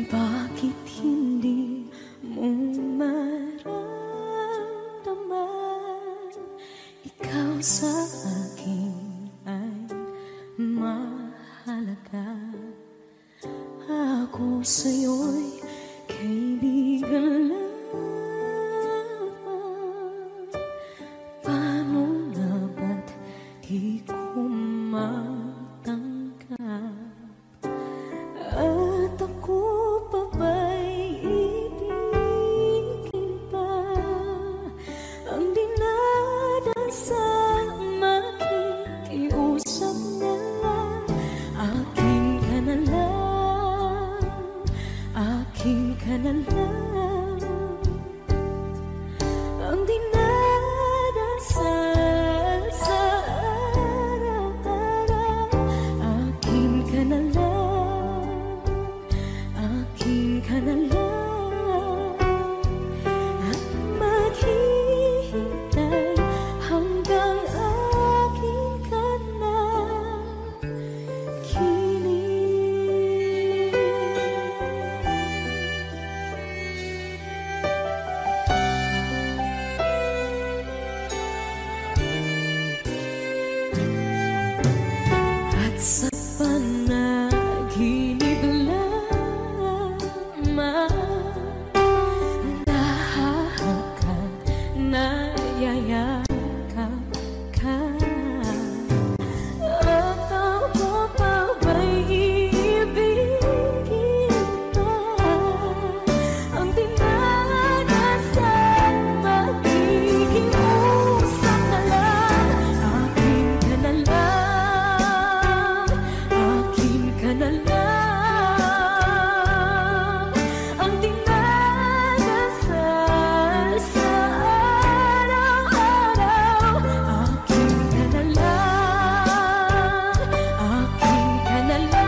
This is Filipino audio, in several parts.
Bakit hindi mo maramdaman? Ikaw sa akin ay mahalaga. Ako sa'yo'y kaibigan lang. Paano nga ba't di ko matanggap? At ako pa ba'y ibigin pa? Ang dinadasal makikiusap na lang. Akin ka na lang, akin ka na lang. Ang dinadasal sa araw-araw. Akin ka na lang, akin ka na lang. At maghihintay hanggang akin ka na kilig. At sa panaginip lamang nahahakan, nayayakap ka. At ako pa ba'y iibigin pa? Ang dinadasal makikiusap na lang. Akin ka na lang, akin ka na lang. Ang dinadasal sa araw-araw. Akin ka na lang, akin ka na lang.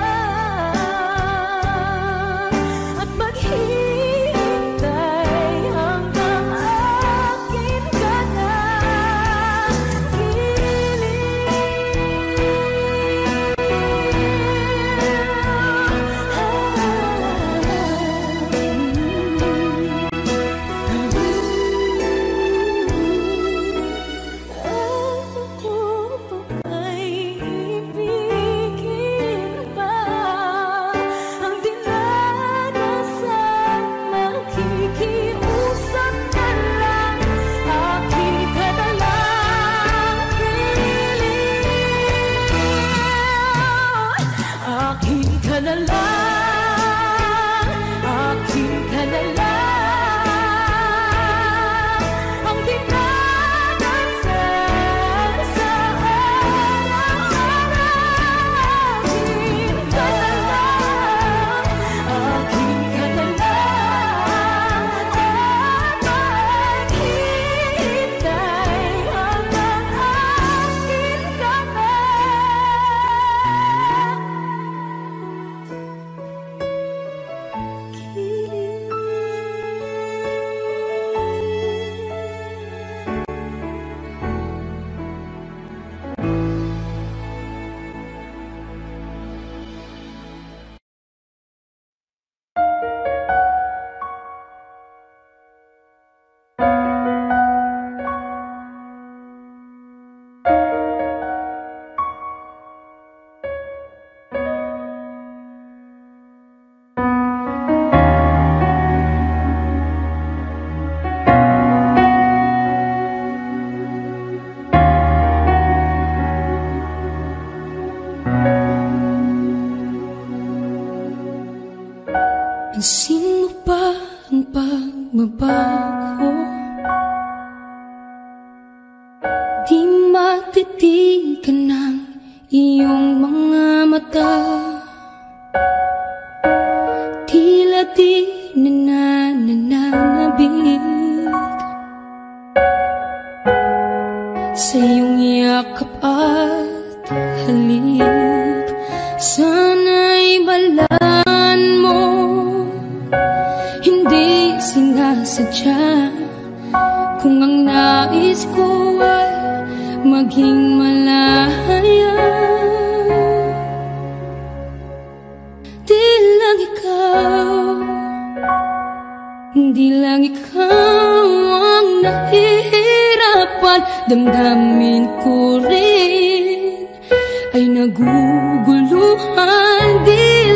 At maghihintay hanggang akin ka na Ako pa ba'y ibigin pa? Ang dinadasal makikiusap na lang. Akin ka na lang, kilig. Akin ka na lang, akin ka na lang. Ang dinadasal sa araw-araw. Akin ka na lang, akin ka na lang. At maghihintay hanggang akin ka na Pansin mo ba ang pagbabago? Di matitigan ng iyong mga mata. Tila di nananabig sa iyong yakap at halik. Sana'y balaan mo, hindi sinasadya. Kung ang nais ko ay maging malaya, di lang ikaw damdamin ko rin ay naguguluhan. Di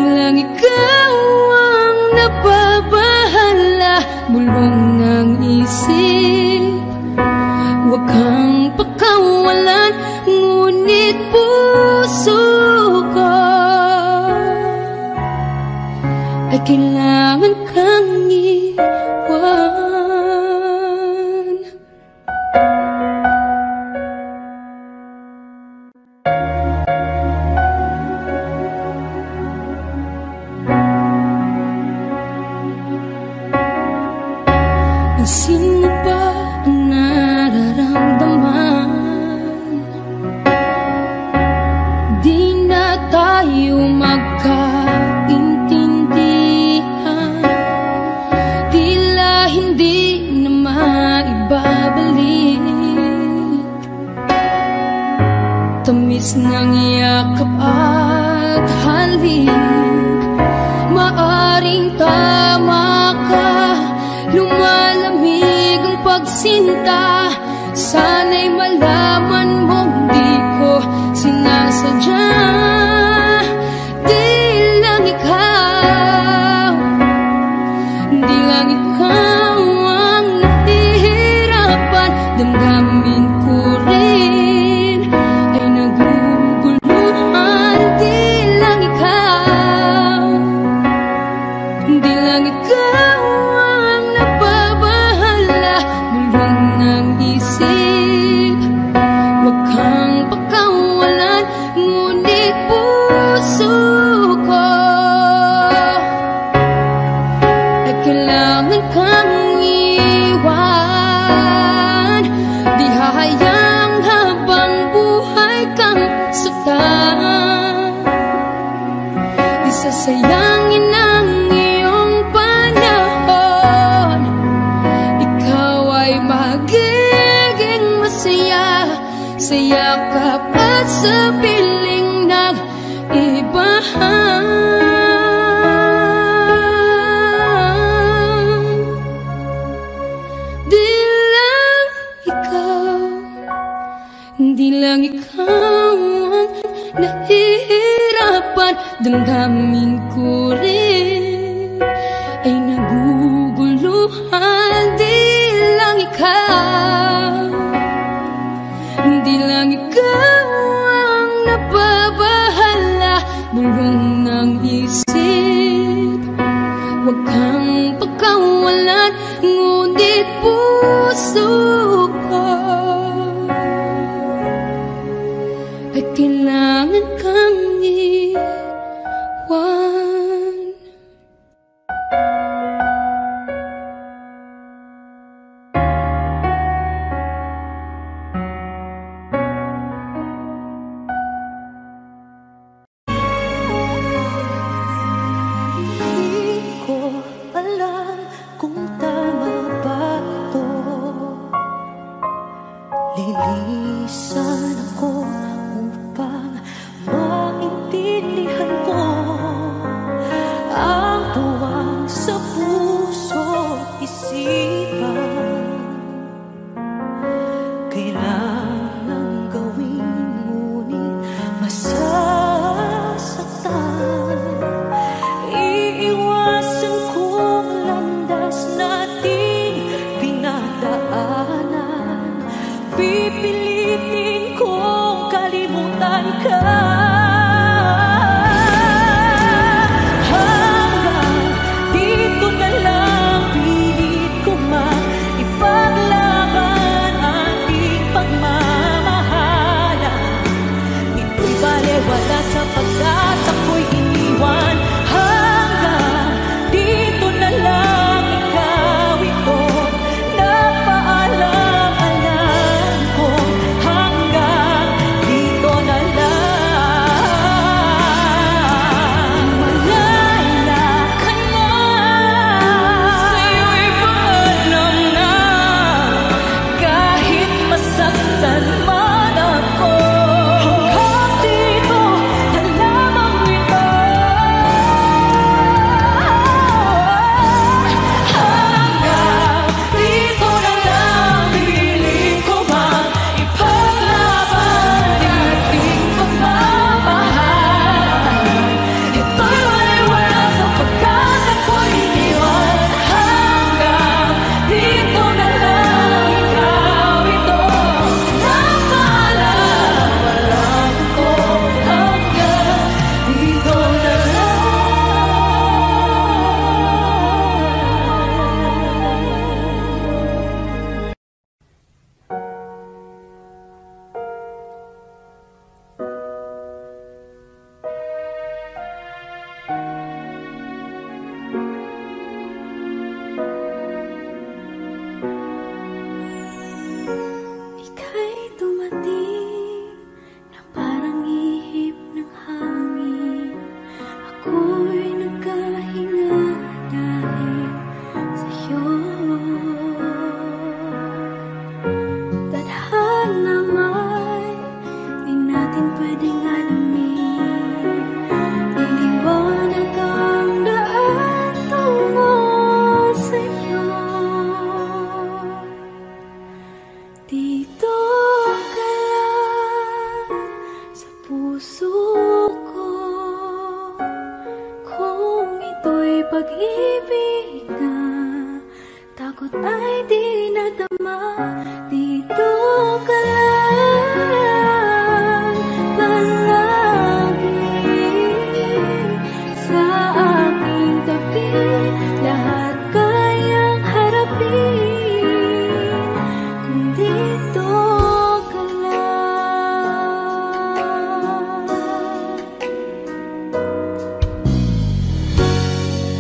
lang ikaw ang nababahala, bulong ng isip. Huwag kang pakawalan, ngunit puso ko ay kailangan kang iwan. Sino ba ang nararamdaman? Di na tayo magkaintindihan, tila hindi na maibabalik. Tamis ng yakap at halik, maaring tama ka. Lumalamig ang pagsinta, sana'y malaman mong di ko sinasadya. Di lang ikaw ang nahihirapan, damdamin ko rin ay naguguluhan. Di lang ikaw kailangan kang iwan. Di hahayang habang buhay kang saktan. Di sasayangin ang iyong panahon. Ikaw ay magiging masaya sa yakap at sa piling ng ibahan. Di lang ikaw ang nahihirapan, damdamin ko rin ay naguguluhan. Di lang ikaw ang nababahala, bulong ng isip. Huwag kang pagkawalan, ngunit puso ko ay kailangan kang iwan. Hindi ko alam kung tama ba ito. Lilisan ako upang maintindihan pag-ibig na takot ay di nadama. Dito ka lang palagi sa aking tabi. Lahat kayang harapin kung dito ka lang.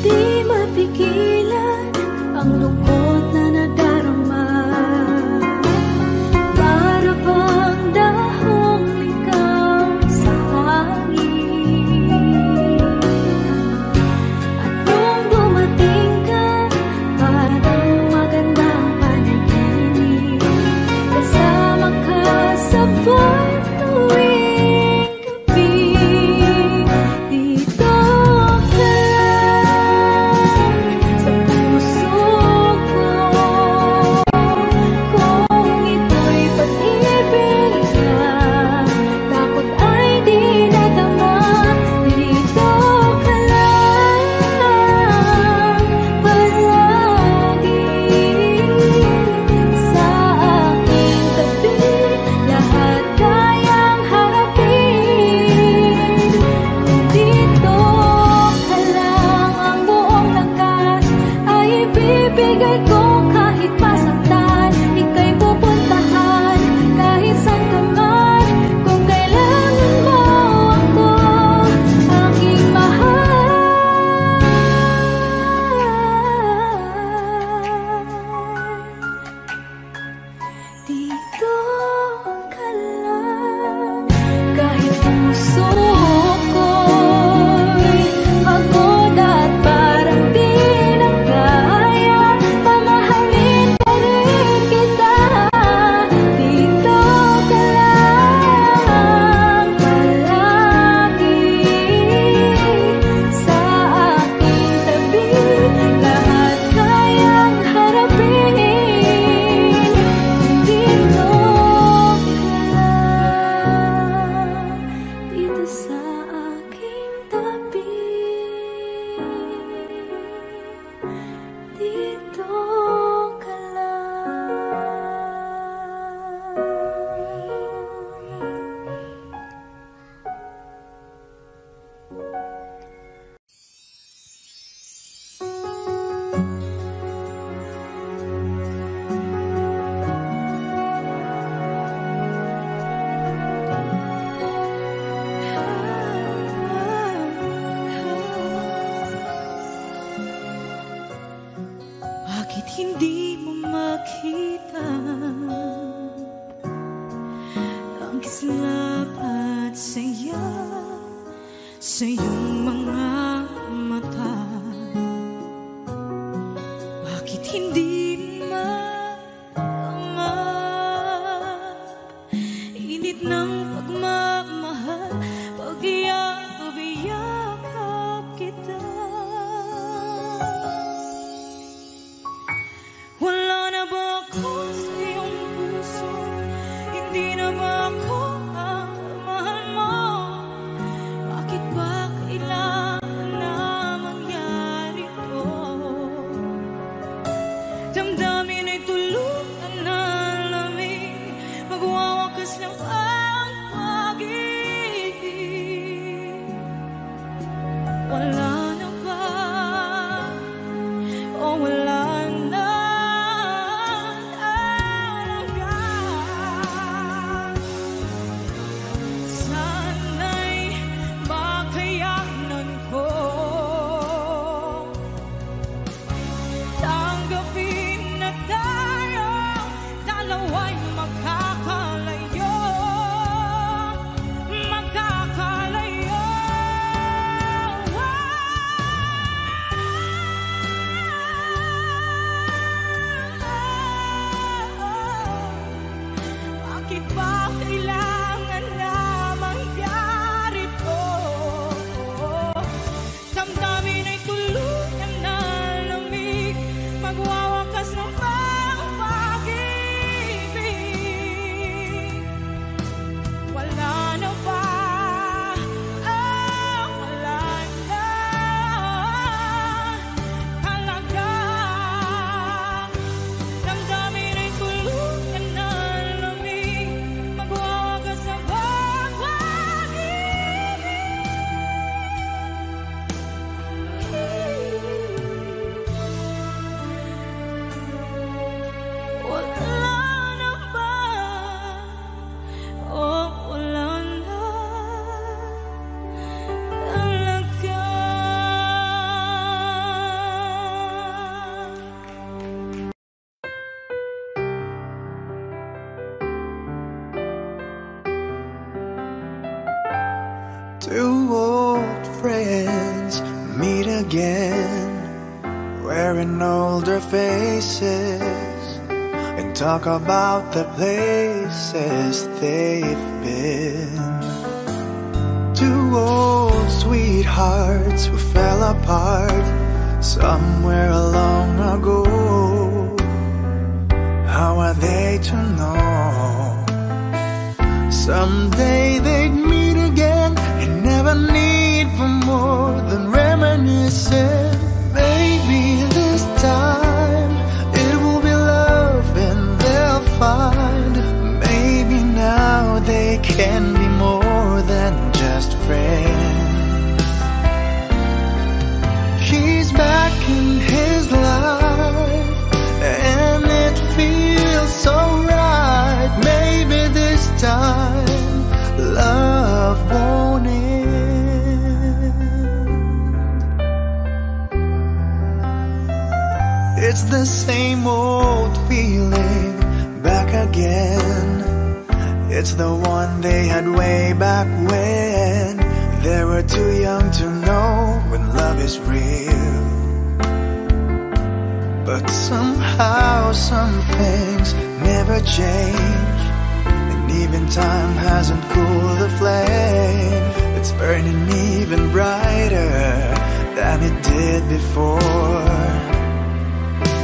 Di mapigilan ang lungkot na nadarama. Para bang dahong ikaw sa hangin. At nung dumating ka, parang magandang panaginip. Kasama ka sa buwan tuwing gabi. Dito ka lang sa puso ko. Kung ito'y pag-ibig ka, takot ay di nadama. Dito ka lang palagi sa aking tabi. Lahat kayang harapin kung dito ka lang. Ang buong lakas ay ibibigay ko kahit masaktan. Ika'y pupuntahan kahit saan ka man. Kung kailangan mo ako, aking mahal. Dito ka lang. Kahit puso ko'y pagod at parang di na kaya, mamahalin pa rin kita. Dito ka lang palagi sa aking tabi. Lahat kayang harapin kung dito ka lang. Dito sa aking tabi. Dito ka lang. Bakit hindi mo makita ang kislap at saya sa iyong mga mata? Bakit hindi maama init ng pagmamahal pag iyakap kita? Wala na ba ako sa iyong puso? Hindi na ba ako ang mahal mo? Bakit ba kailangan na mangyari to? Damdamin ay tuluyan na lamig, magwawakas ng ang pag-ibig. Wala na ba? O wala na talaga? Sana'y makayanan ko tanggapin na tayo dalawa'y magkakalayo. Magkakalayo. Two old friends meet again, wearing older faces, and talk about the places they've been. Two old sweethearts who fell apart somewhere long ago. How are they to know? Someday they'd meet again and never need for more than reminiscing. Maybe this time it will be love and they'll find. Maybe now they can be more than just friends. He's back in his life and it feels so right. Maybe this time love won't end. It's the same old feeling back again. It's the one they had way back when they were too young to know when love is real. But somehow some things never change, and even time hasn't cooled the flame. It's burning even brighter than it did before.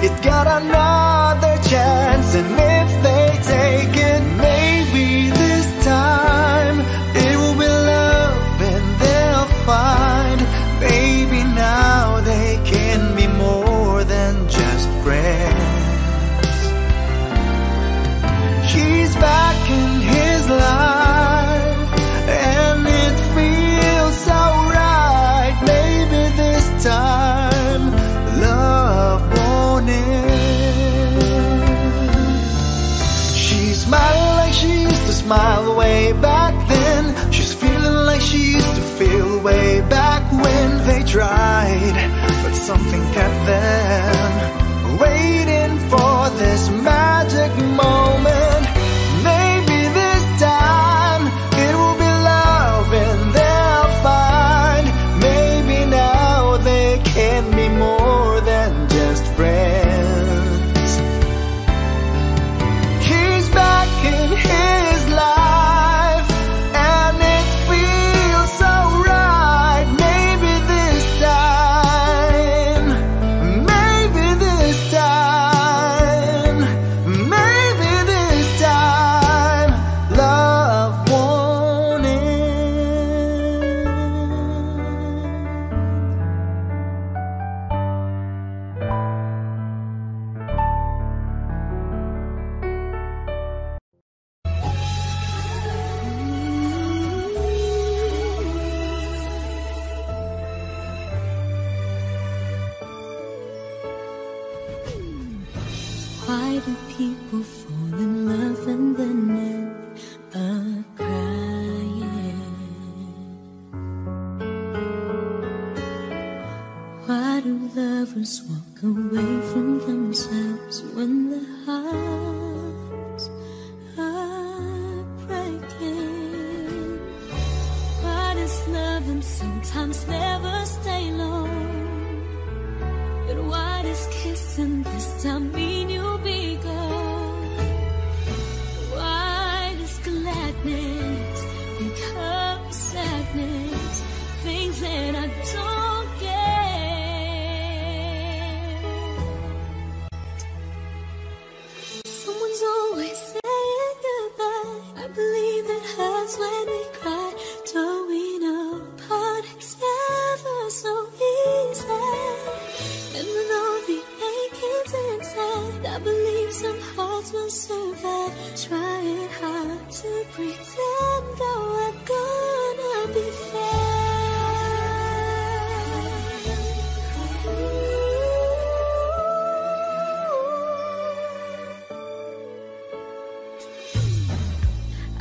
It got another chance, and if they take it, maybe this time it will be love and they'll find. Maybe now they can be more than just friends. He's back in his life and it feels so right. Maybe this time love won't end. She's smiling like she used to smile way back then. She's feeling like she used to feel way back when they tried, but something kept them waiting for this magic moment. Maybe this time it will be love and they'll find. Maybe now they can be more than just friends. He's back in his life and it feels so right. Maybe this time, maybe this time, maybe this time love won't end. Why do people fall in love and then end up crying? Why do lovers walk away from themselves when their hearts are breaking? Why does loving sometimes never stay long? But why does kissing this time mean you'll be gone? Why does gladness become sadness? Things that I don't get. Someone's always saying goodbye. I believe it hurts when we cry. Don't we know apart it's never so easy? And with all the achings inside, I believe some hearts will survive. Trying hard to pretend that we're gonna be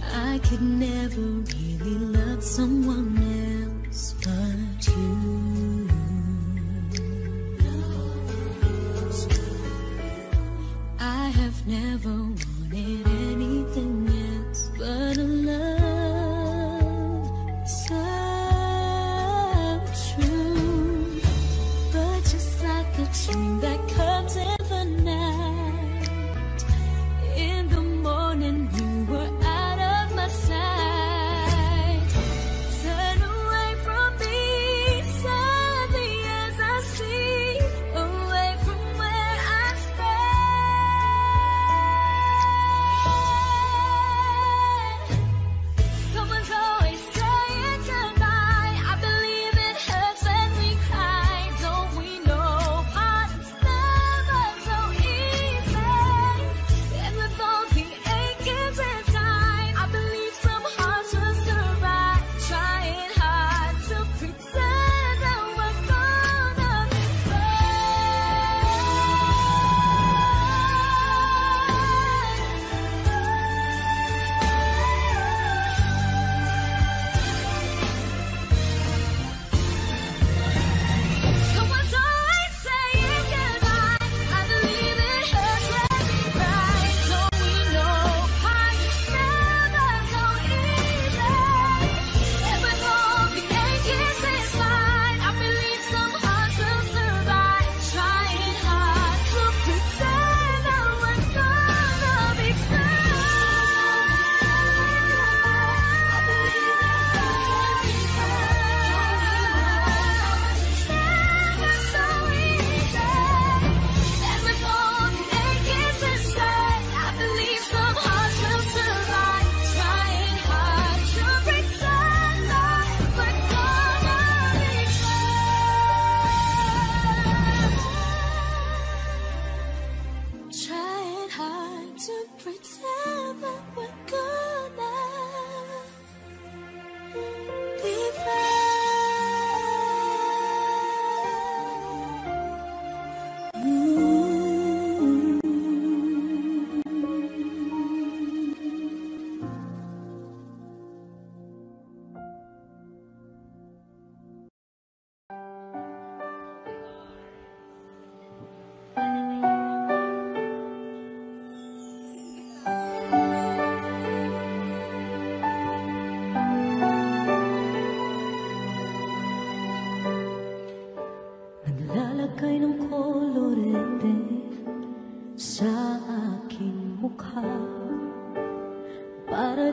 I could never really love someone else but you. I have never wanted anything else but a love so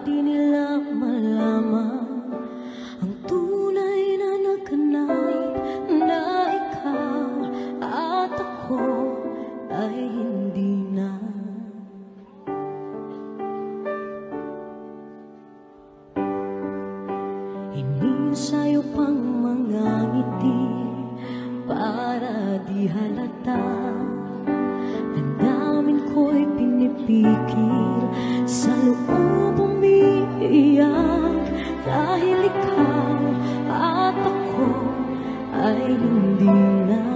di nila malaman ang tunay na naganap, na ikaw at ako ay hindi na. Inisayo pang mga ngiti para di halata. Damdamin ko'y pinipigil, sa loob umiiyak, dahil ikaw at ako ay hindi na.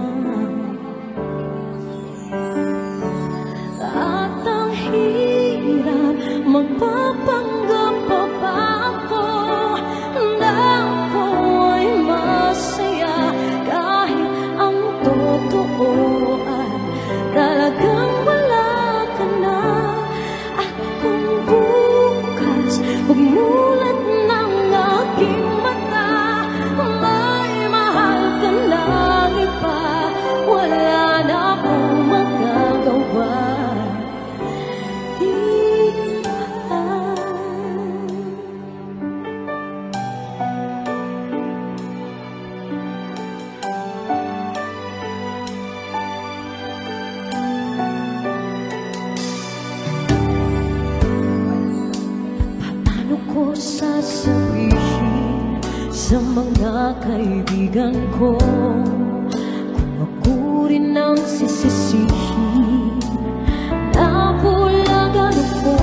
At ang hirap magpapanggap pa ba ako na ako ay masaya, kahit ang totoo ay talagang wala ka na. At kung bukas pagmulat ng aking mata, may mahal ka na iba, wala na akong magagawa. Sasabihin sa mga kaibigan ko kung ako rin ang sisisihin, na bulagan ako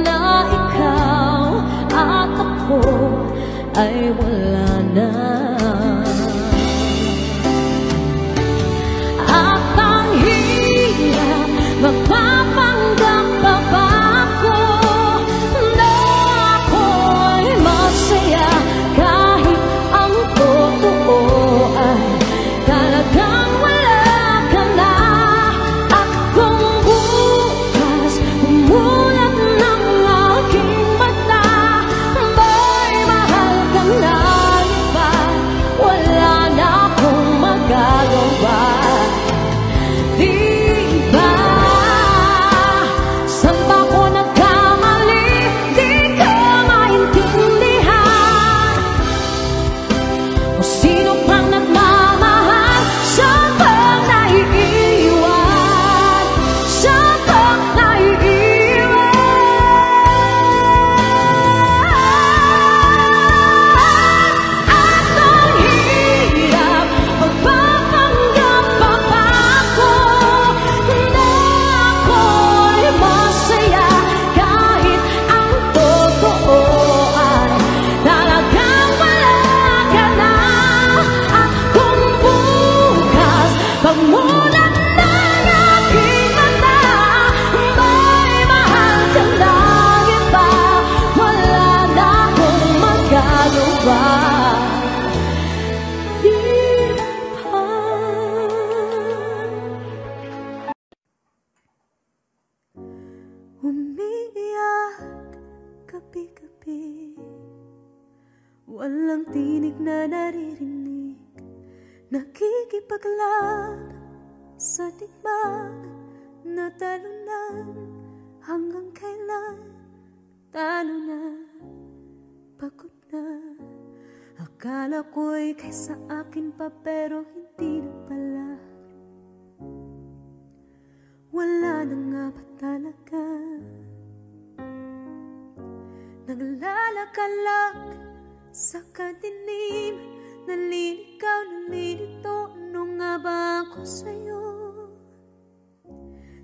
na ikaw at ako ay wala na. At ang hirap magpapanggap pa ba ako na ako'y masaya, kahit ang totoo ay talagang wala ka na. At kung bukas umulat ng aking mata, may mahal ka na iba, wala na akong magagawa. Umiiyak gabi-gabi, walang tinig na naririnig, nakikipaglaban sa digmaan na talunan. Hanggang kailan talo na, pagod na. Akala ko'y kaysa akin pa, pero hindi na pala. Wala na nga ba talaga? Naglalakalag sa kadilim, naliligaw, nalilito. Ano nga ba ako sa'yo?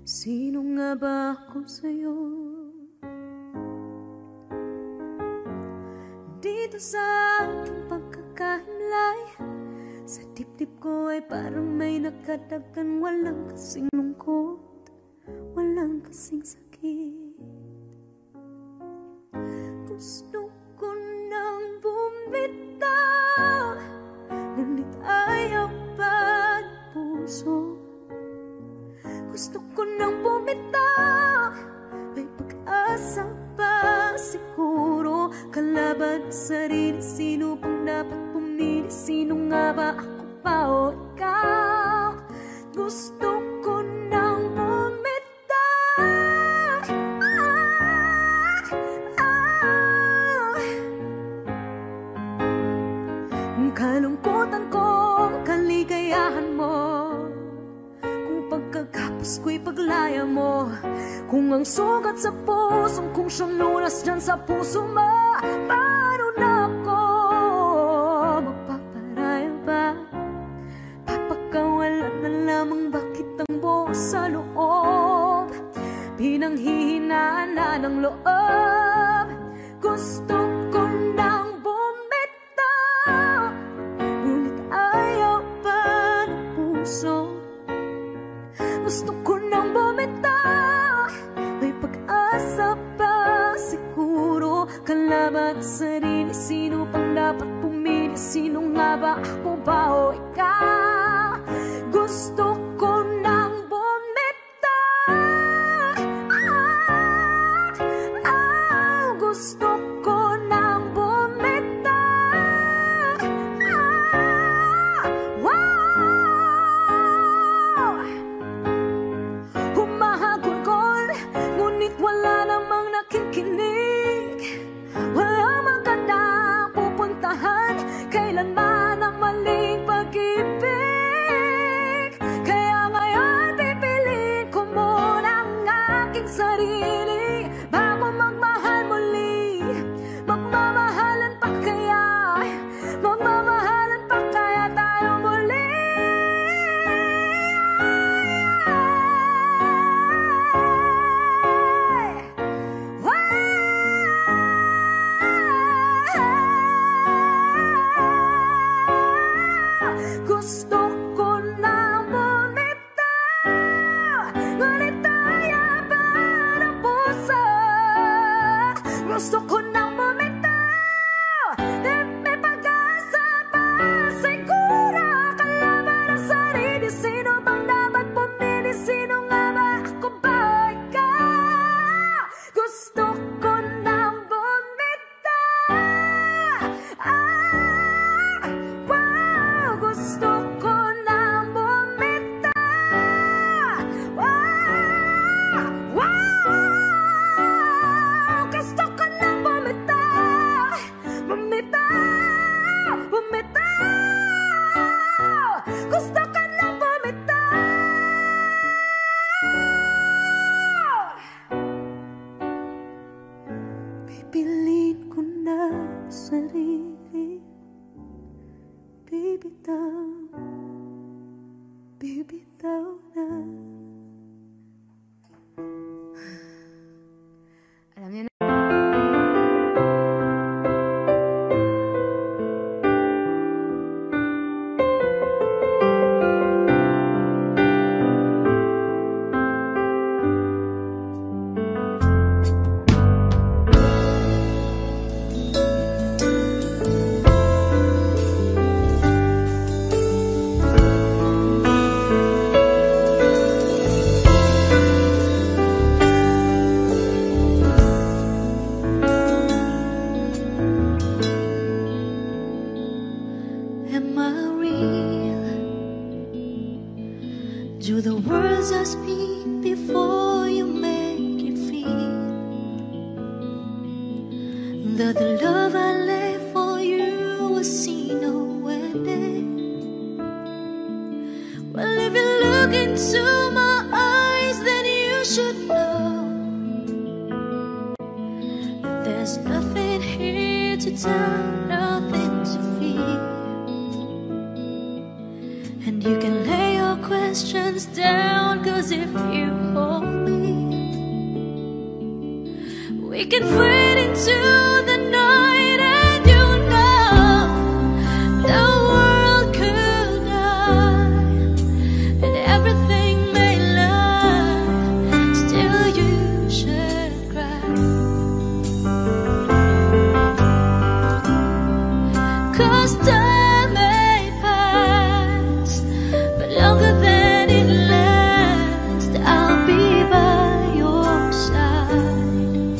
Sino nga ba ako sa'yo? Dito sa aking pagkakahimlay, sa dibdib ko ay parang may nakadagan. Walang kasing lungkot, walang kasing sakit. Gusto ko nang bumitaw, ngunit ayaw pa ng puso. Gusto ko nang bumitaw, may pag-asa pa siguro. Kalaban sa sarili, sino pang dapat pumili? Sino nga ba, ako pa o ikaw? Gusto ko nang bumitaw. kalungkutan ko, kaligayahan mo. Kung pagkagapos ko'y paglaya mo, kung ang sugat sa pusong kung siyang lunas dyan sa puso mo, paano na ako magpaparaya ba? Papakawalan na lamang bakit ang buo sa loob, pinanghihinaan na ng loob. Gusto ko nang bumitaw, ngunit ayaw pa ng puso. Gusto ko nang bumitaw, may pag-asa pa siguro. Kalaban ang sarili, sino pang dapat pumili? Sino nga ba, ako ba o ikaw? Gusto ko nang bumitaw, gusto ko nang bumitaw. Humahagulgol, ngunit wala namang nakikinig. Wala magandang pupuntahan, kailanman ang maling pag-ibig. Kaya ngayon pipiliin ko muna ang aking sarili bago magmahal muli. Magmamahalan pa kaya, magmamahalan pa kaya tayo muli. Gusto ko nang bumitaw, ngunit ayaw pa ng puso. Gusto ko nang bumitaw, may pag-asa pa siguro. Kalaban ang sarili, sino bang dapat pumili? Sino nga ba, ako ba o ikaw? Gusto ko nang bumitaw. Gusto ko nang bumitaw. Gusto ko nang bumitaw. Bumitaw. Gusto ko nang bumitaw. Pipiliin ko na sarili, bibitaw, bibitaw na. Alam niyo na. Am I real? Do the words I speak before you make you feel that the love I lay for you will see no ending? Well, if you look into my eyes, then you should know that there's nothing here to tell, nothing to feel. And you can lay your questions down, 'cause if you hold me, we can fade into the night. And you know the world could die and everything may lie, still you should cry. 'Cause time may pass, but longer than it lasts, I'll be by your side.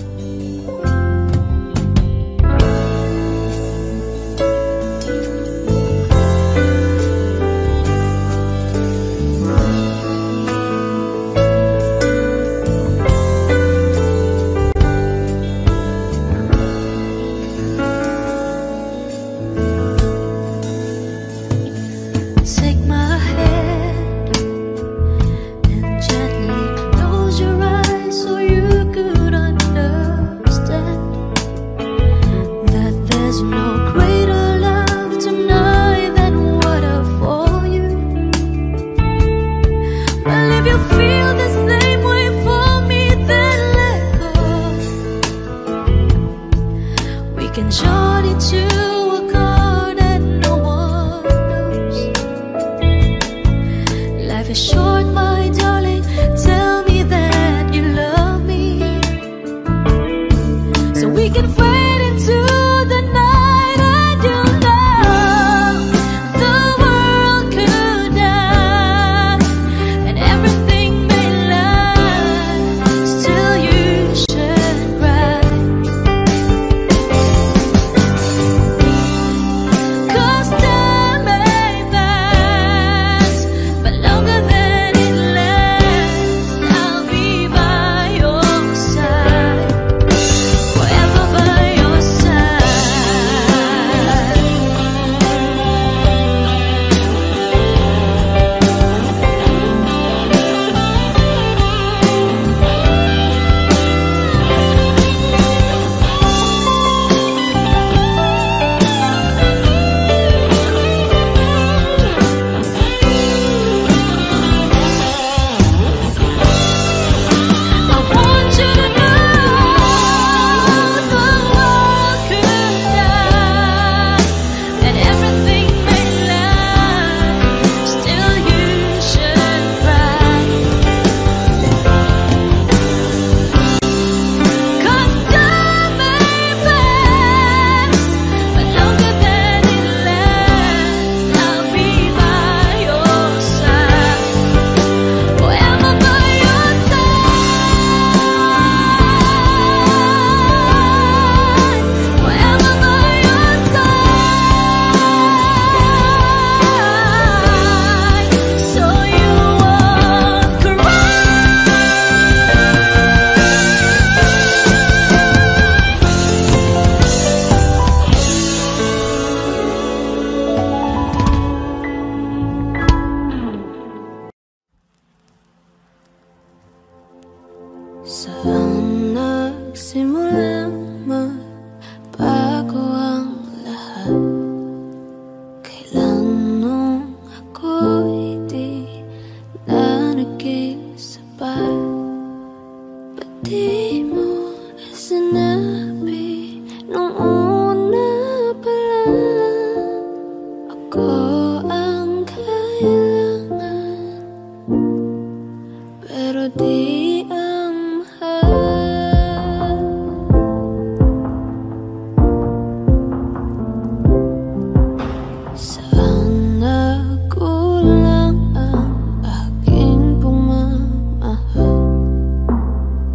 Saan nagkulang ang aking pagmamahal?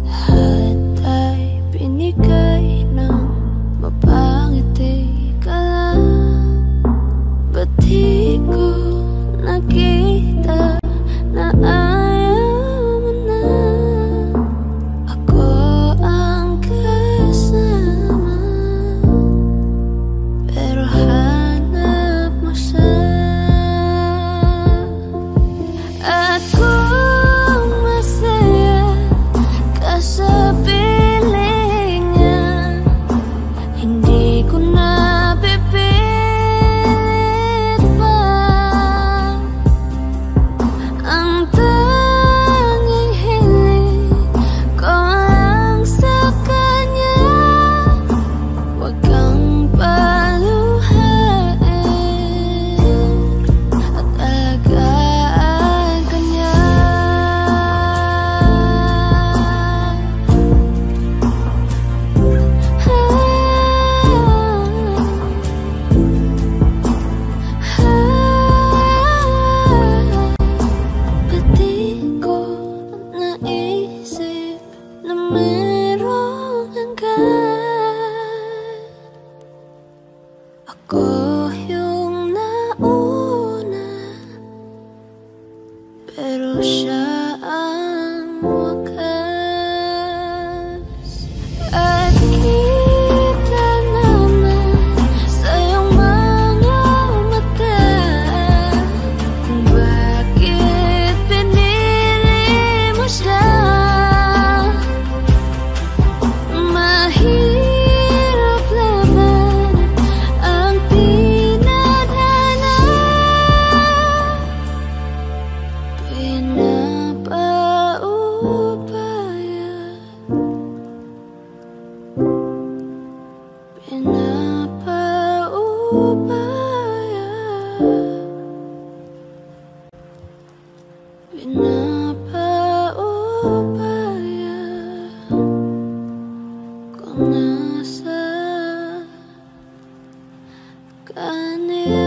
Lahat ay binigay ng mapangiti ka lang. Ba't di ko nakita na ayaw mo na? Ako ang kasama, pero hanap mo siya. At kung masaya ka sa piling niya, hindi ko na pipilit pa. Ang tanging hiling ko lang sa kanya, huwag kang paluhain at alagaan ka niya. Ba't di ko naisip na merong hanggan? Ako yung nauna, pero siya ang wakas. At kita naman sa iyong mga mata kung bakit pinili mo siya. Mahirap labanan ang pinadana, pinapaubaya, pinapaubaya, pinapaubaya kung nasa kanya.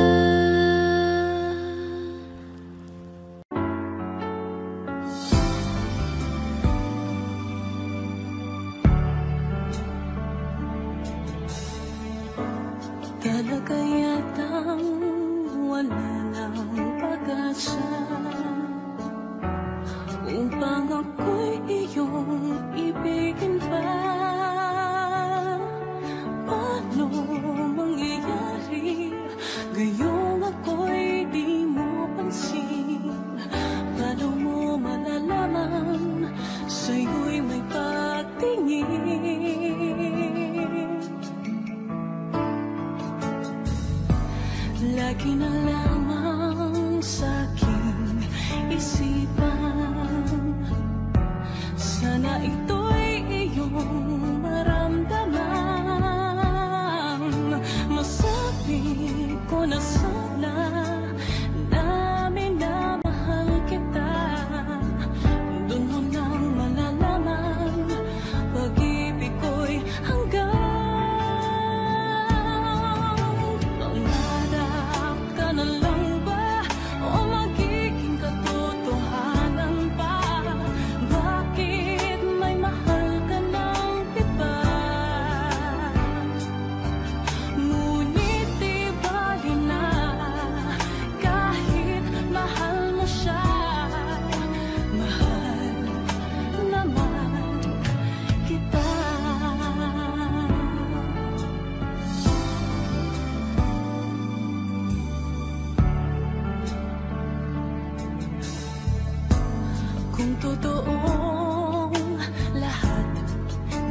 Talaga yatang wala ng pag-asa upang ako'y iyong ibigin pa. Paano mangyayari gayong ako'y di mo pansin? Paano mo malalaman sa'yo'y may pagtingin? Lagi na lamang sa'king isipan, sana ito'y iyong maramdaman. Masabi ko na sana na minamahal kita. Doon mo nang malalaman pag-ibig ko'y hanggang pangarap ka na lang ba o magiging katotohanan pa? Bakit may mahal ka ng iba? Ngunit di bali na kahit mahal mo siya. Mahal naman kita. Kung totoong lahat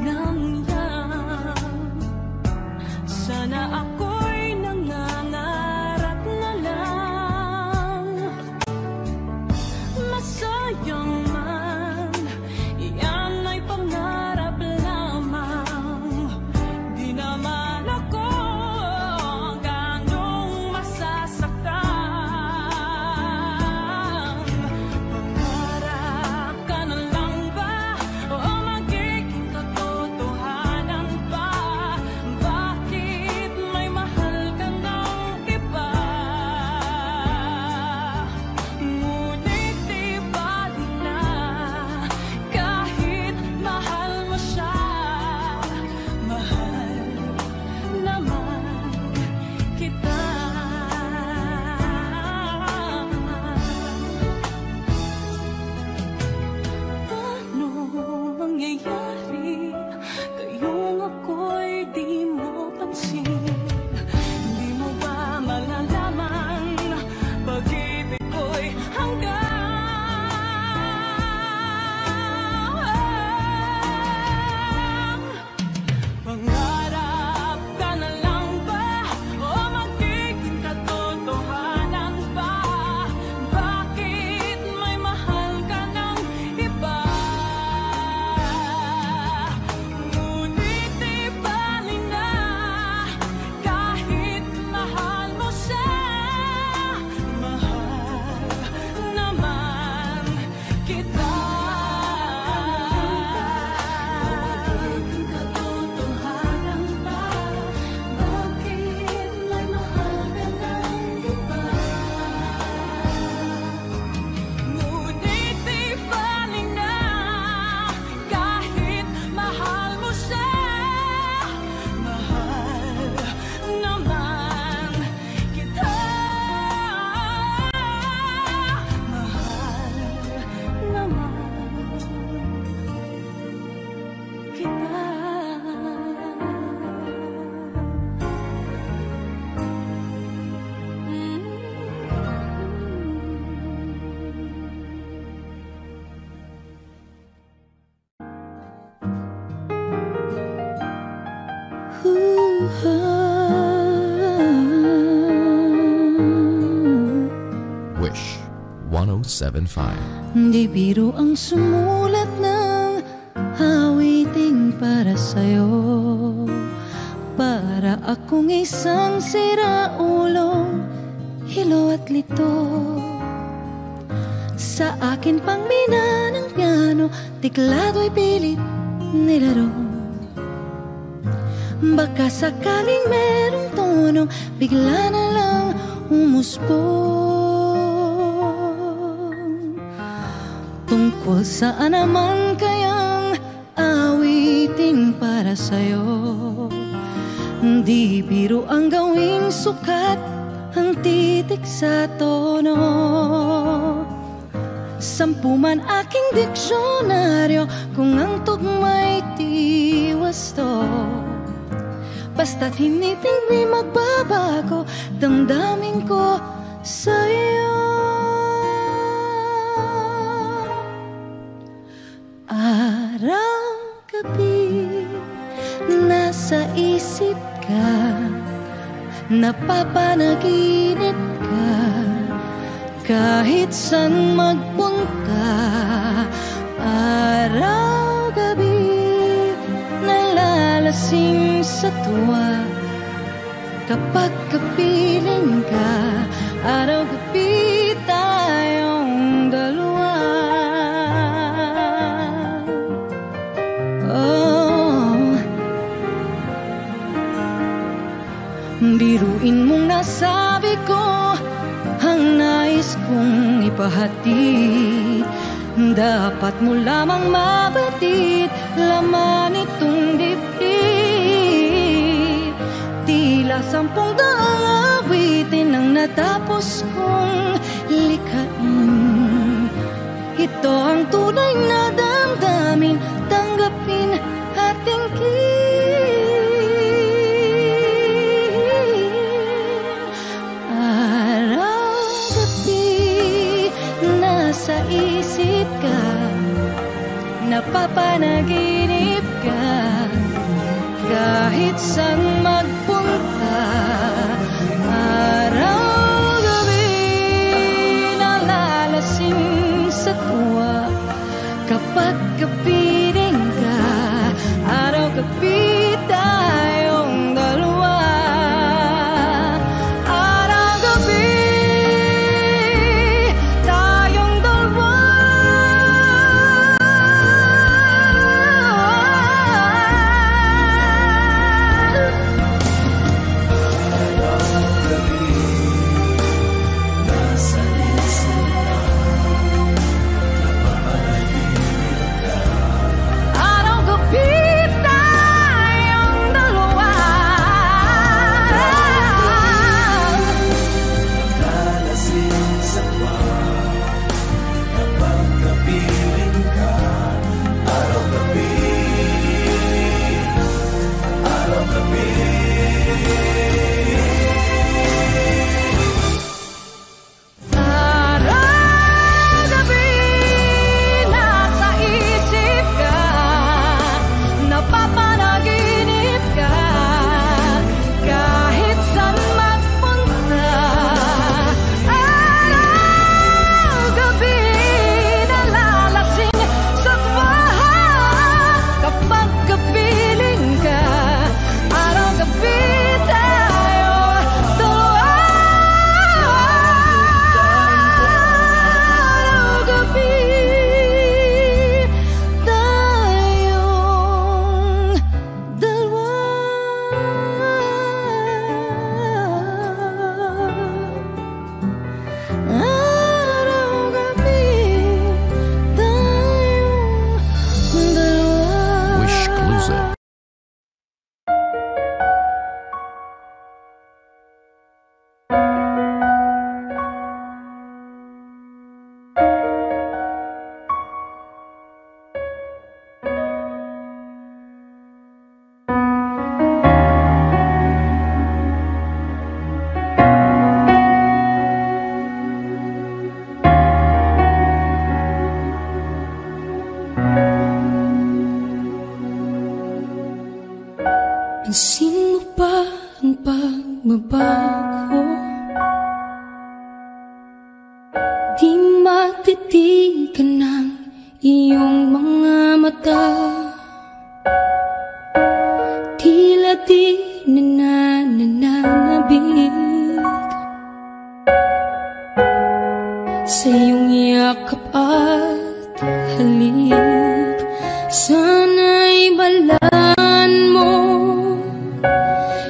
ng yan, sana ako'y nangangarap na lang. Masayang man, iyan ay pangarap lamang. Di naman ako ganong masasaktan. Pangarap ka na lang Di biro ang sumulat ng awiting para sa'yo, para akong isang siraulong hilo at lito. Sa akin pang mina ng piano, tiklado'y pilit nilaro. Baka sakaling merong tonong bigla na lang umusbong. Tungkol saan naman kayang awitin para sa'yo? Di biro ang gawing sukat ang titik sa tono. 10 man aking diksyonaryo kung ang tugma'y tiwasto. Basta't hindi magbabago damdamin ko sa'yo. Araw-gabi nasa isip ka, napapanaginip ka, kahit saan magpunta. Araw-gabi nalalasing sa tuwa, kapag kapiling ka. Araw-gabi tayong dalawa. Oh, biruin mong nasabi ko ang nais kong ipahatid. Dapat mo lamang mabatid laman itong dibdib. Tila 10 daang awitin ang natapos kong likhain. Ito ang tunay na damdamin, tanggapin at tingin. Araw-gabi nasa isip ka, napapanaginip ka, kahit saan magpunta. Araw-gabi nalalasing sa tuwa, kapag kapiling ka. Araw-gabi tayong dalawa. Araw-gabi tayong dalawa. Pansin mo ba ang pagbabago? Di pagtitigan ng iyong mga mata, tila di nananabig sa iyong yakap at halik. Sana'y balaan mo,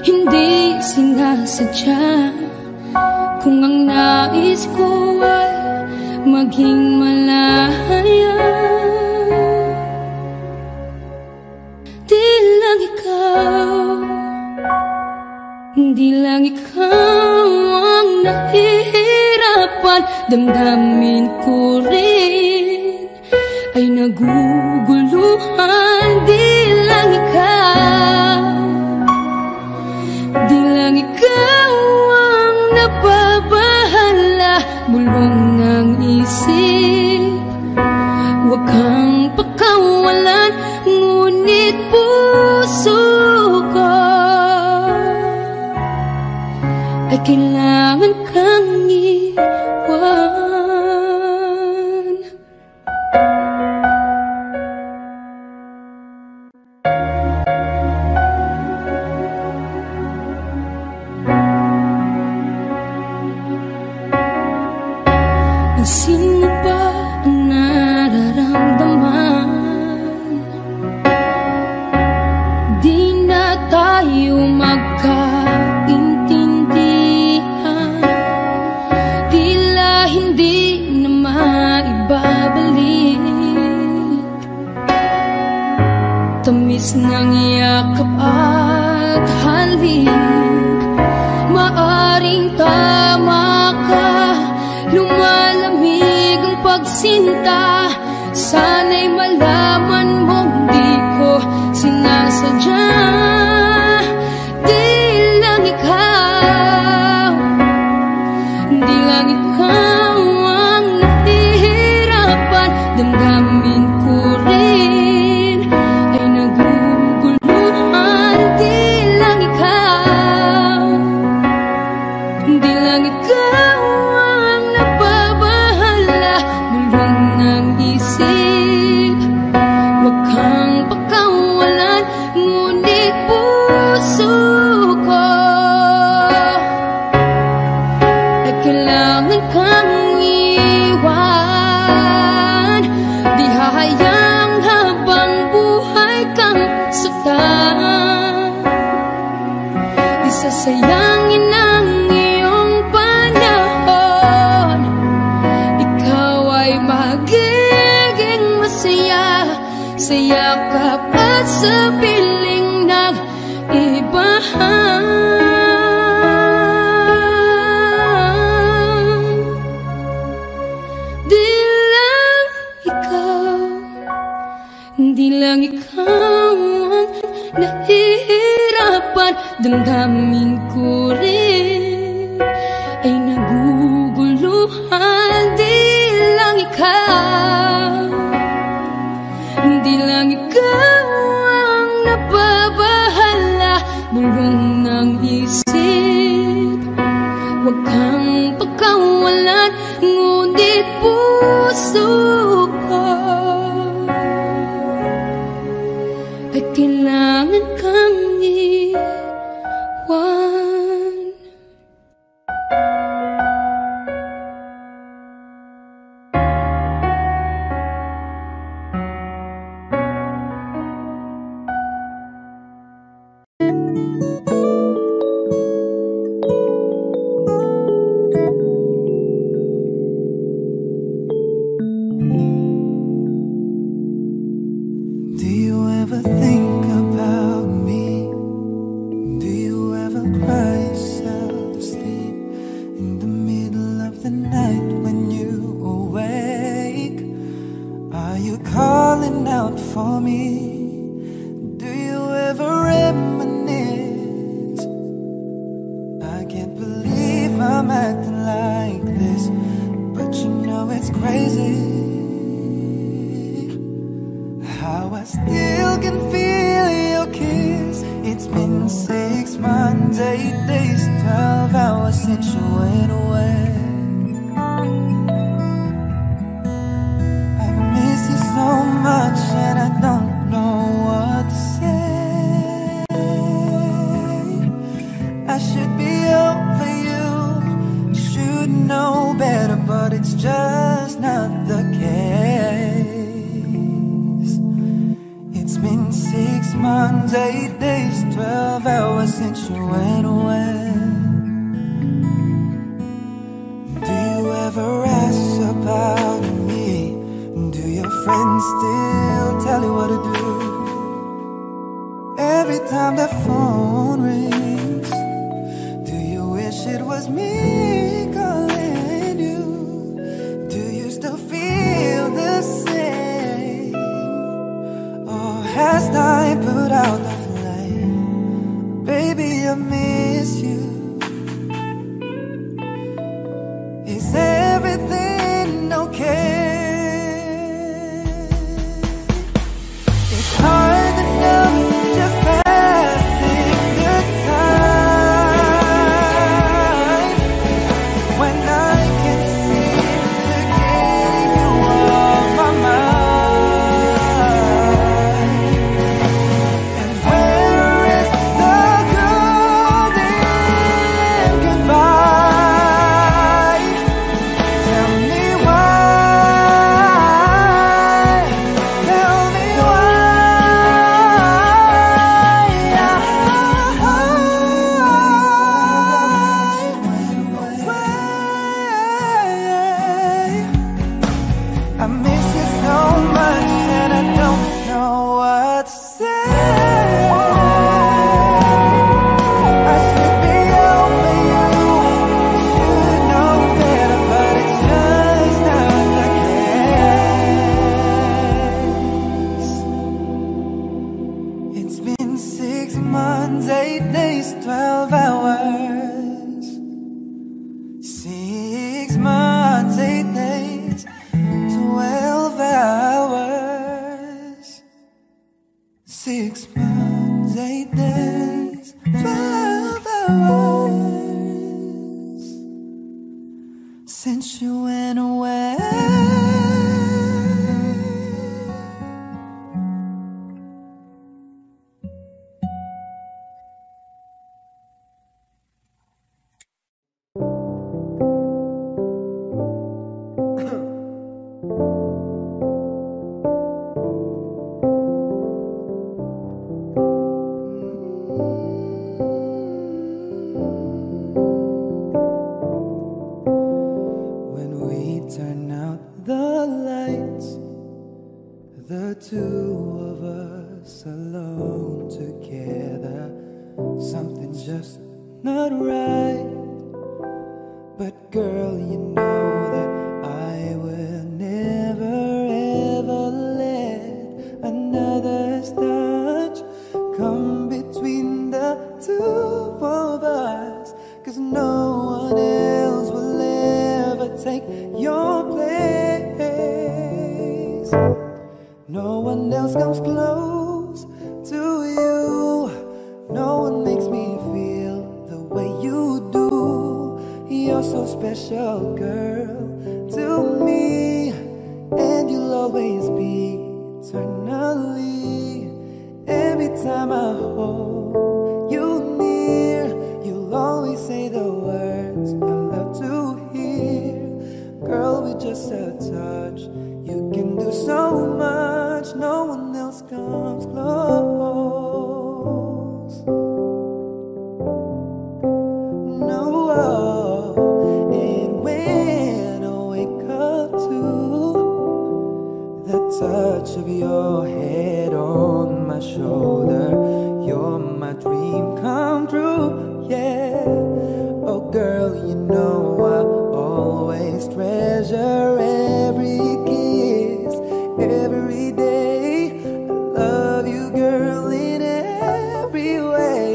hindi sinasadya, kung ang nais ko ay maging malaya. Di lang ikaw ang nahihirapan, damdamin ko rin ay naguguluhan. Di lang ikaw ang nababahala, bulong ng isip, huwag kang pakawalan, ngunit puso ko ay kailangan kang iwan. Sino ba ang nararamdaman? Di na tayo magkaintindihan, tila hindi na maibabalik. Tamis ng yakap at halik, maaring tama ka, lumalamig ang pagsinta. Sana'y malaman mong di ko sinasadya. Di lang ikaw ang nahihirapan, damdamin ko rin ay naguguluhan. Di lang ikaw ang nababahala, bulong ng isip, huwag kang pakawalan, ngunit puso ko ay kailangan kang iwan. Di hahayang habang buhay kang saktan, di sasayangin ang iyong panahon. Ikaw ay magiging masaya sa yakap at sa piling ng iba. Di lang ikaw ang nahihirapan, damdamin ko rin ay naguguluhan. Di lang ikaw ang nababahala, bulong ng isip, huwag kang pagkawalan, ngunit puso ko ay kailangan kang iwan. it's just not the case. It's been 6 months, 8 days, 12 hours since you went away. Do you ever ask about me? Do your friends still tell you what to do? Every time the phone rings, do you wish it was me calling you? Do you still feel the same? Or has time put out the flame? Baby, I miss you. Is everything okay? It's hard to know, just passing the time, when I can seem to get you off my mind. And where is the golden goodbye? Tell me why. Tell me why. I miss you so much and I don't know what to say. I should be over you, should know better, but it's just not the case. It's been 6 months, 8 days, 12 hours. 6 months, 8 days, 12 hours. 6 months, 8 days, 12 hours since you went away. When we turn out the lights, the two of us alone together, something's just not right. But girl, you know that I will never ever let another's touch come between the two of us, 'cause no one else will ever take your place. No one else comes close to you. No one makes me feel the way you do. You're so special, girl, to me, and you'll always be eternally. Every time I hold you near, you'll always say the words I love to hear. Girl, with just a touch, you can do so much. No one else comes close. No, and when I wake up to the touch of your head on my shoulder, you're my dream come true, yeah. Oh girl, you know I always treasure every kiss, every day. I love you, girl, in every way,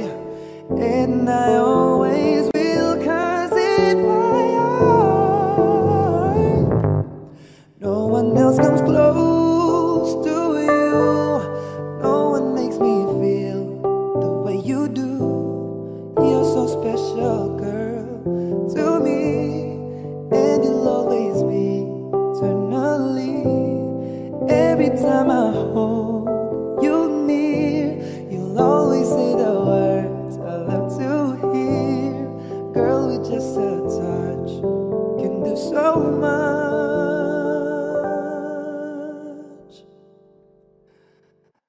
and I always will, 'cause in my heart no one else comes close to you. No one makes me feel the way you do. You're so special, girl, to me, and you'll always be eternally. Every time I hold you near, you'll always say the words I love to hear. Girl, with just a touch, can do you so much.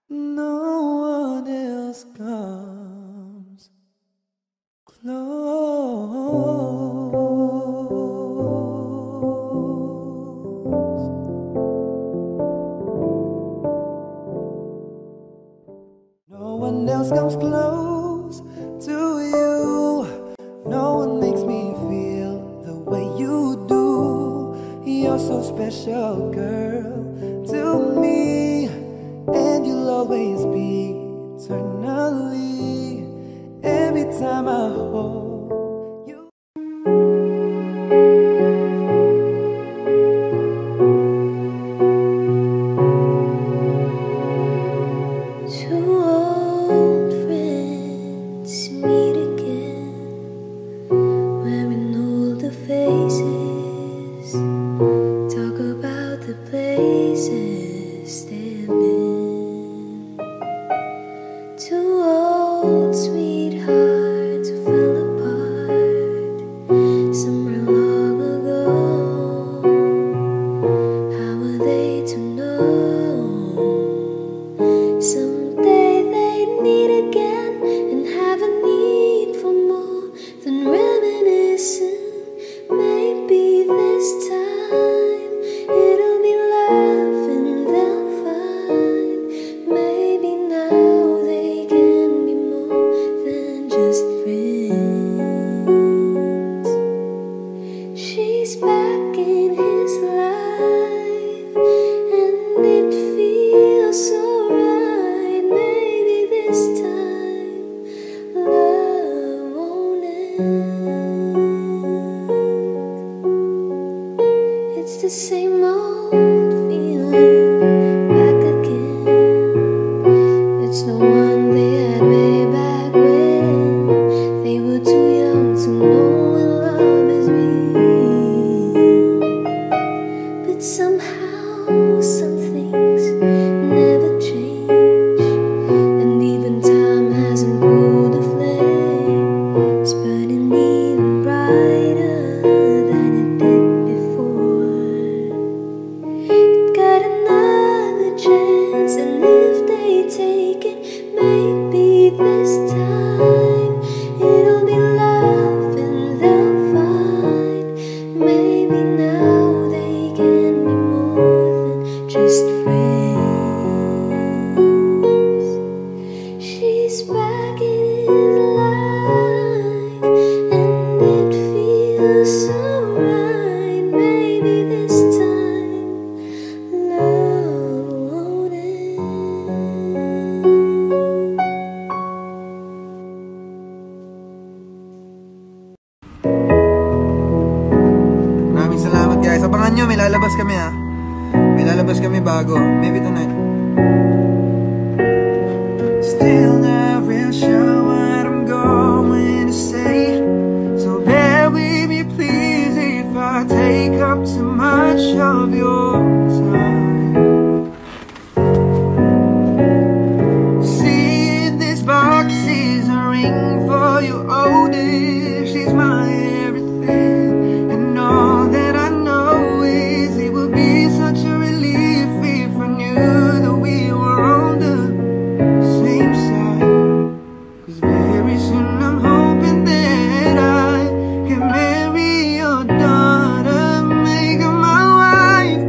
No one else comes close. No one else comes close to you. No one makes me feel the way you do. You're so special, girl, to me, and you'll always be eternally. Every time I hold you. Two old friends meet again, wearing older faces, talk about the places they've been. Two old sweetheards who fell apart somewhere long ago. How were they to know? Someday they'd meet again and have a need for more than reminiscing. Maybe this time it'll be love and they'll find. Maybe now they can be more than just friends. She's back in his life and it feels so right. Maybe this time love won't end. It's the same old feeling back again. It's the one they had way back when they were too young to know when love is real. But somehow some things never change, and even time hasn't cooled the flame. It's burning even brighter than it did before. It got another chance, and if they take it, maybe this time it'll be love and they'll find. Maybe now they can be more than just friends. She's back in his life and it feels so right. Maybe this time love won't end. Maraming salamat guys. Abangan nyo, may lalabas kami ha. May lalabas kami bago. Maybe tonight. Still not real sure what I'm going to say, so bear with me please if I take up too much of your time. See, this box is a ring for your oldest. She's my everything, and all that I know is it will be such a relief if I knew that we were on the same side. 'Cause very soon I'm hoping that I can marry your daughter, make her my wife.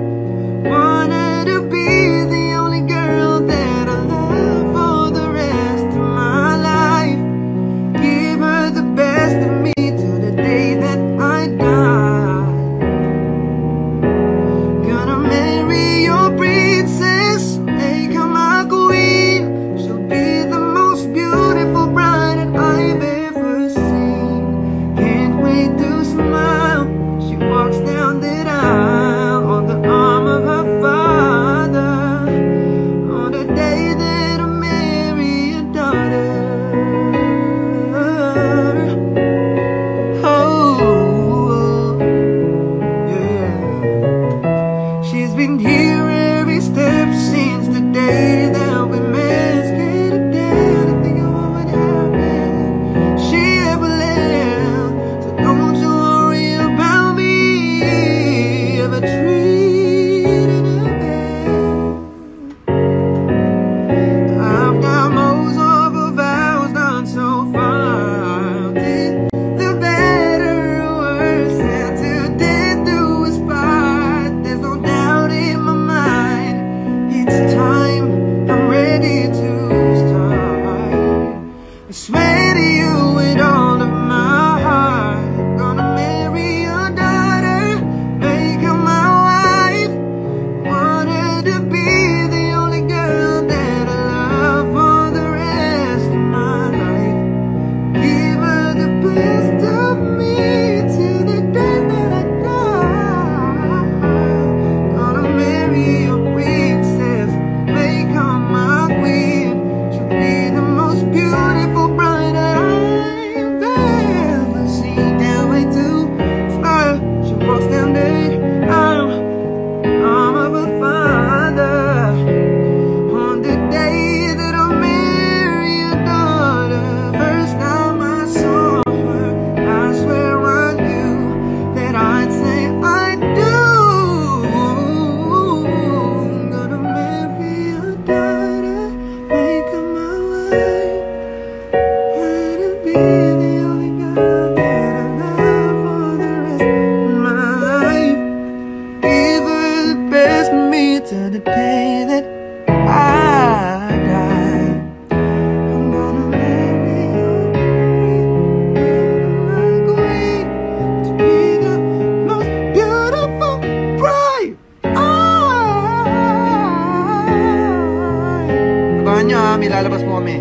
ilalabas mo kami.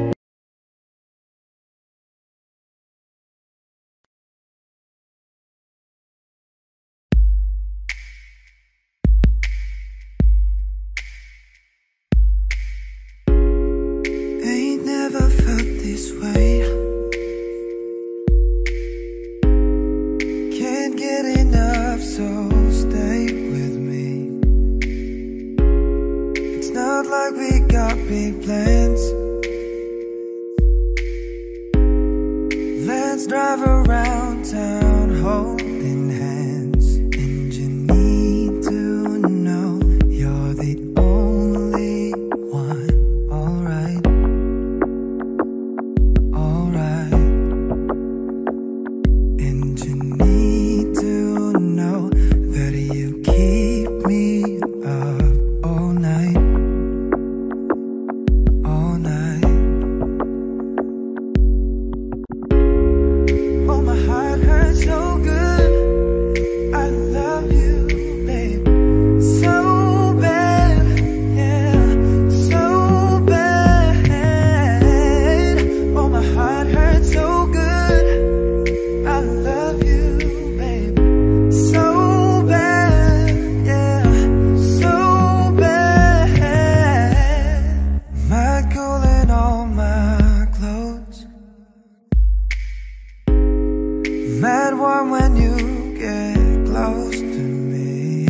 Ain't never felt this way. Can't get enough, so stay with me. It's not like we got big plans. Let's drive around town holding hands. And you need to know you're the only one. Alright, alright. And you need to know that you keep me up all night, all night. Oh, my heart hurts so good. I love you, babe, so bad, yeah, so bad. Oh, my heart hurts so good. I love you, babe, so bad, yeah, so bad. My gold and all my clothes. Mad warm when you get close to me.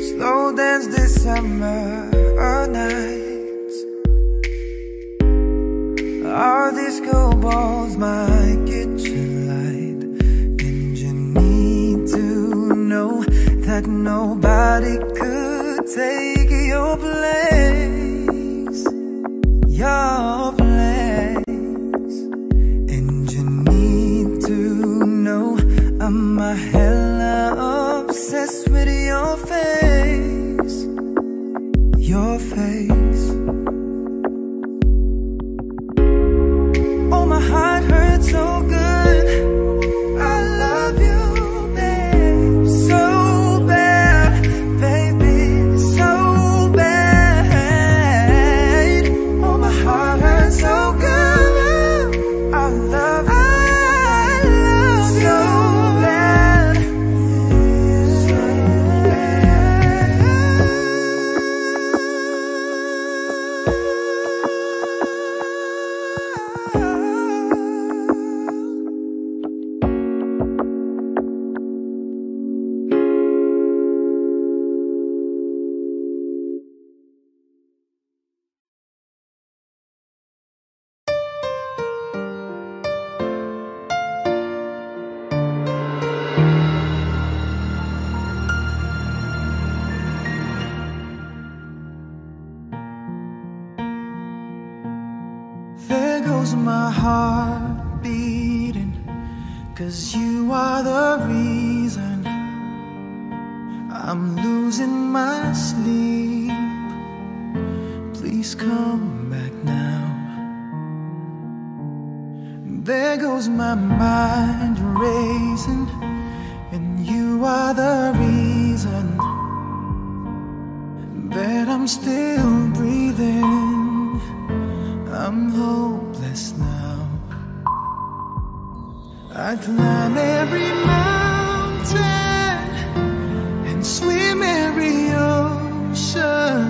Slow dance December nights. Our disco balls, my kitchen light. And you need to know that nobody could take your place, your place. And you need to know I'm a hella obsessed with your face, your face. Oh, my heart hurts so good. I love you, babe, so bad, baby, so bad. Oh, my heart hurts so good. I love you, so bad, so There goes my heart beating, 'cause you are the reason I'm losing my sleep. Please come back now. There goes my mind racing, and you are the reason that I'm still breathing. I'm hopeless now. I climb every mountain and swim every ocean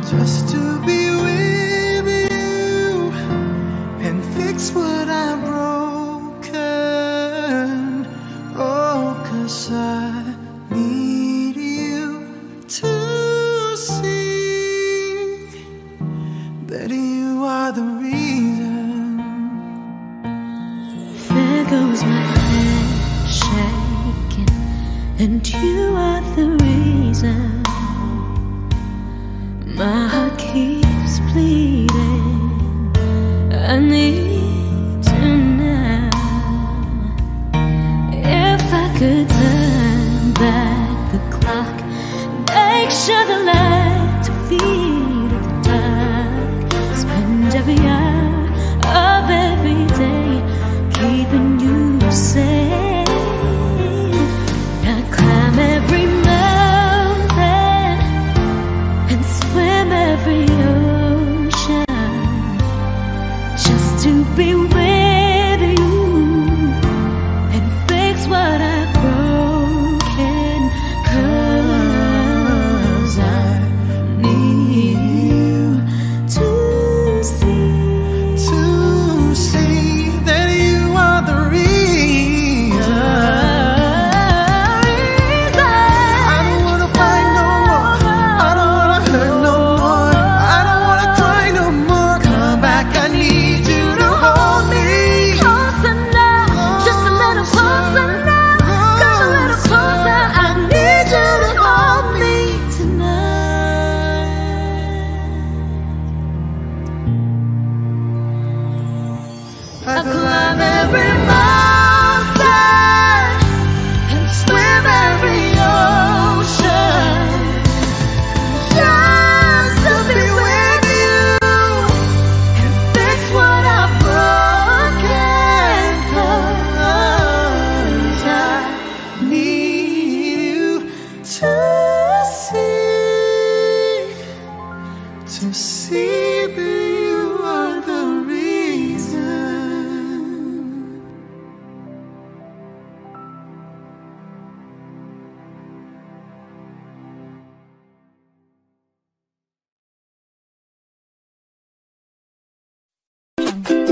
just to be with you and fix what I've broken. Oh, 'cause I need you to see that you are the reason. There goes my head shaking, and you are the reason. My heart keeps bleeding. I need you now. If I could turn back the clock, make sure the lights are feet of dark. Spend every hour of every day keeping you safe. I climb every mountain and swim every ocean Thank you.